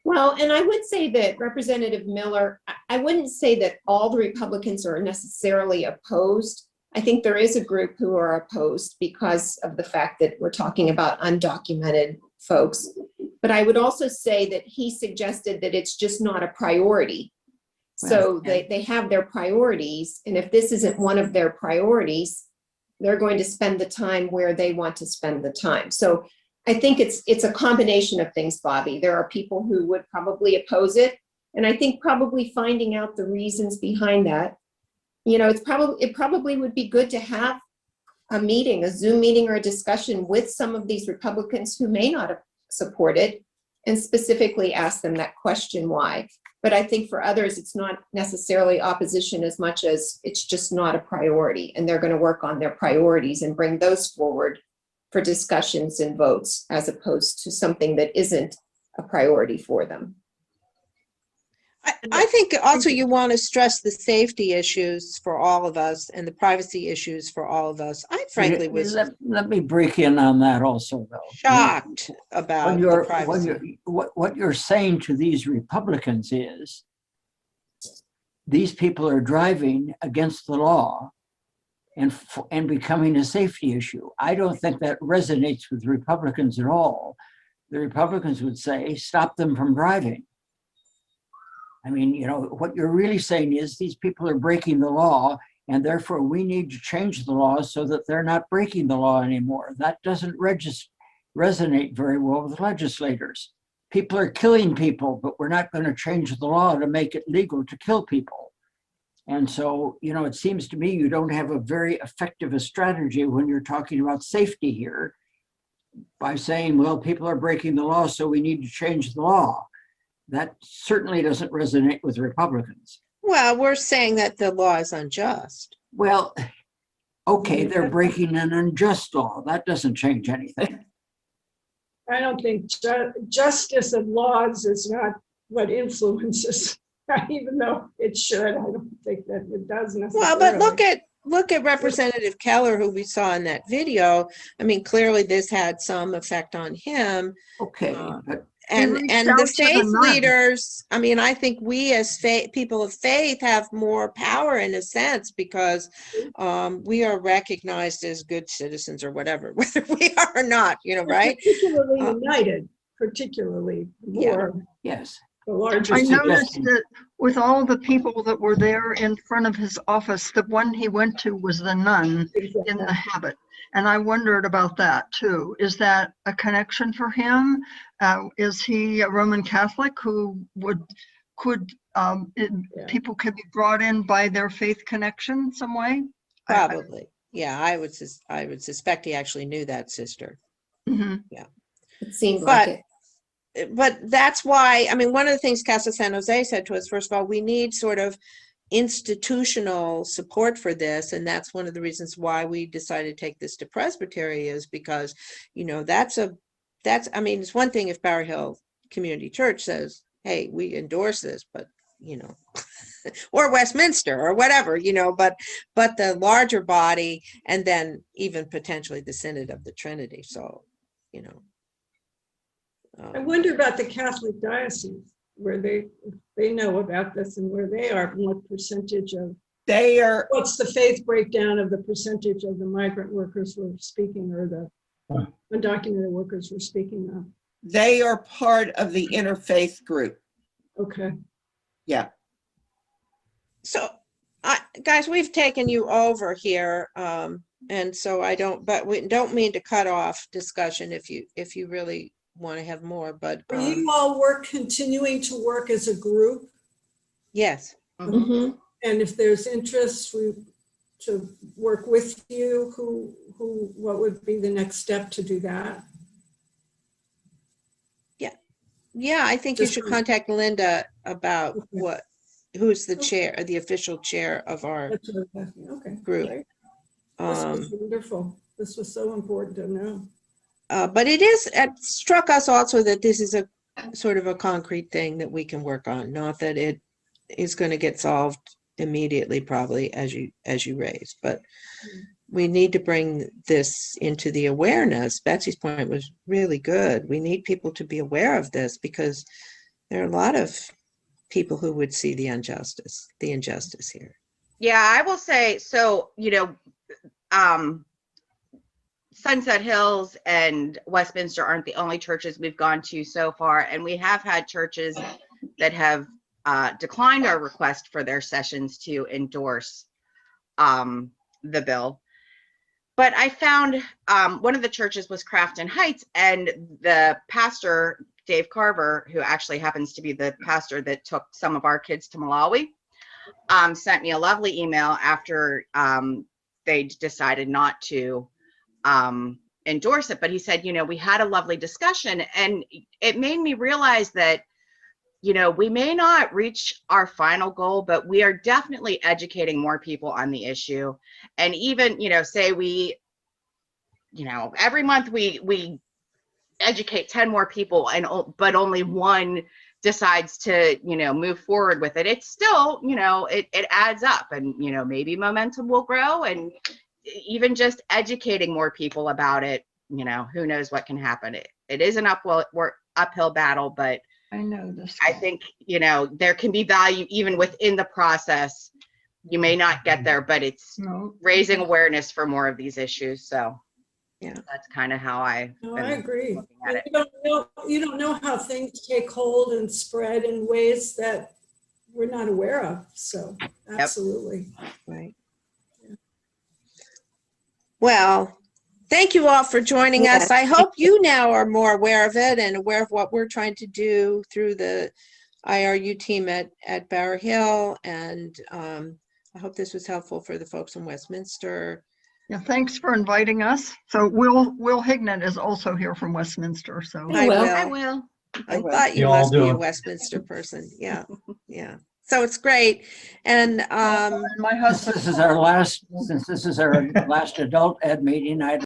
[SPEAKER 13] Well, and I would say that Representative Miller, I wouldn't say that all the Republicans are necessarily opposed. I think there is a group who are opposed because of the fact that we're talking about undocumented folks. But I would also say that he suggested that it's just not a priority. So they have their priorities, and if this isn't one of their priorities, they're going to spend the time where they want to spend the time. So I think it's a combination of things, Bobby. There are people who would probably oppose it. And I think probably finding out the reasons behind that, it probably would be good to have a meeting, a Zoom meeting or a discussion with some of these Republicans who may not have supported and specifically ask them that question, why. But I think for others, it's not necessarily opposition as much as it's just not a priority. And they're going to work on their priorities and bring those forward for discussions and votes, as opposed to something that isn't a priority for them.
[SPEAKER 2] I think also you want to stress the safety issues for all of us and the privacy issues for all of us. I frankly was
[SPEAKER 16] let me break in on that also, though.
[SPEAKER 2] shocked about the privacy.
[SPEAKER 16] What you're saying to these Republicans is these people are driving against the law and becoming a safety issue. I don't think that resonates with Republicans at all. The Republicans would say, stop them from driving. I mean, what you're really saying is these people are breaking the law, and therefore we need to change the law so that they're not breaking the law anymore. That doesn't resonate very well with legislators. People are killing people, but we're not going to change the law to make it legal to kill people. And so, it seems to me you don't have a very effective a strategy when you're talking about safety here by saying, well, people are breaking the law, so we need to change the law. That certainly doesn't resonate with Republicans.
[SPEAKER 2] Well, we're saying that the law is unjust.
[SPEAKER 16] Well, okay, they're breaking an unjust law. That doesn't change anything.
[SPEAKER 14] I don't think justice of laws is not what influences, even though it should. I don't think that it does necessarily.
[SPEAKER 2] Well, but look at Representative Keller, who we saw in that video. I mean, clearly this had some effect on him.
[SPEAKER 16] Okay, but
[SPEAKER 2] and the faith leaders, I mean, I think we as people of faith have more power in a sense, because we are recognized as good citizens or whatever, whether we are or not, right?
[SPEAKER 14] Particularly united, particularly more.
[SPEAKER 16] Yeah. Yes.
[SPEAKER 14] The largest.
[SPEAKER 15] I noticed that with all the people that were there in front of his office, the one he went to was the nun in the habit. And I wondered about that too. Is that a connection for him? Is he a Roman Catholic who people could be brought in by their faith connection some way?
[SPEAKER 2] Probably. Yeah, I would suspect he actually knew that sister.
[SPEAKER 15] Mm-hmm.
[SPEAKER 2] Yeah.
[SPEAKER 13] It seemed like it.
[SPEAKER 2] But that's why, I mean, one of the things Casa San Jose said to us, first of all, we need sort of institutional support for this. And that's one of the reasons why we decided to take this to Presbytery, is because, I mean, it's one thing if Bower Hill Community Church says, hey, we endorse this, but, or Westminster or whatever, but the larger body, and then even potentially the Synod of the Trinity. So,
[SPEAKER 14] I wonder about the Catholic diocese, where they know about this and where they are, what percentage of what's the faith breakdown of the percentage of the migrant workers we're speaking, or the undocumented workers we're speaking of?
[SPEAKER 12] They are part of the interfaith group.
[SPEAKER 14] Okay.
[SPEAKER 12] Yeah.
[SPEAKER 2] So, guys, we've taken you over here, and so we don't mean to cut off discussion if you really want to have more, but
[SPEAKER 14] are you all continuing to work as a group?
[SPEAKER 2] Yes.
[SPEAKER 13] Mm-hmm.
[SPEAKER 14] And if there's interest to work with you, what would be the next step to do that?
[SPEAKER 2] Yeah, I think you should contact Linda about who's the chair, the official chair of our group.
[SPEAKER 14] This was wonderful. This was so important to know.
[SPEAKER 2] But it struck us also that this is a sort of a concrete thing that we can work on, not that it is going to get solved immediately, probably, as you raised, but we need to bring this into the awareness. Betsy's point was really good. We need people to be aware of this, because there are a lot of people who would see the injustice here.
[SPEAKER 1] Yeah, I will say, so, Sunset Hills and Westminster aren't the only churches we've gone to so far, and we have had churches that have declined our request for their sessions to endorse the bill. But I found one of the churches was Crafton Heights, and the pastor, Dave Carver, who actually happens to be the pastor that took some of our kids to Malawi, sent me a lovely email after they decided not to endorse it. But he said, you know, we had a lovely discussion, and it made me realize that, you know, we may not reach our final goal, but we are definitely educating more people on the issue. And even, you know, say we, you know, every month we educate 10 more people, and but only one decides to, you know, move forward with it. It's still, you know, it adds up, and, you know, maybe momentum will grow, and even just educating more people about it, you know, who knows what can happen. It is an uphill battle, but
[SPEAKER 15] I know this.
[SPEAKER 1] I think, you know, there can be value even within the process. You may not get there, but it's raising awareness for more of these issues. So
[SPEAKER 2] yeah,
[SPEAKER 1] that's kind of how I
[SPEAKER 14] agree.
[SPEAKER 1] At it.
[SPEAKER 14] You don't know how things take hold and spread in ways that we're not aware of. So absolutely.
[SPEAKER 2] Right. Well, thank you all for joining us. I hope you now are more aware of it and aware of what we're trying to do through the IRU team at Bower Hill. And I hope this was helpful for the folks in Westminster.
[SPEAKER 15] Yeah, thanks for inviting us. So Will Hignett is also here from Westminster. So
[SPEAKER 2] I will.
[SPEAKER 15] I will.
[SPEAKER 2] Thought you must be a Westminster person. Yeah, yeah. So it's great. And
[SPEAKER 15] my husband.
[SPEAKER 16] Since this is our last adult ed meeting, I'd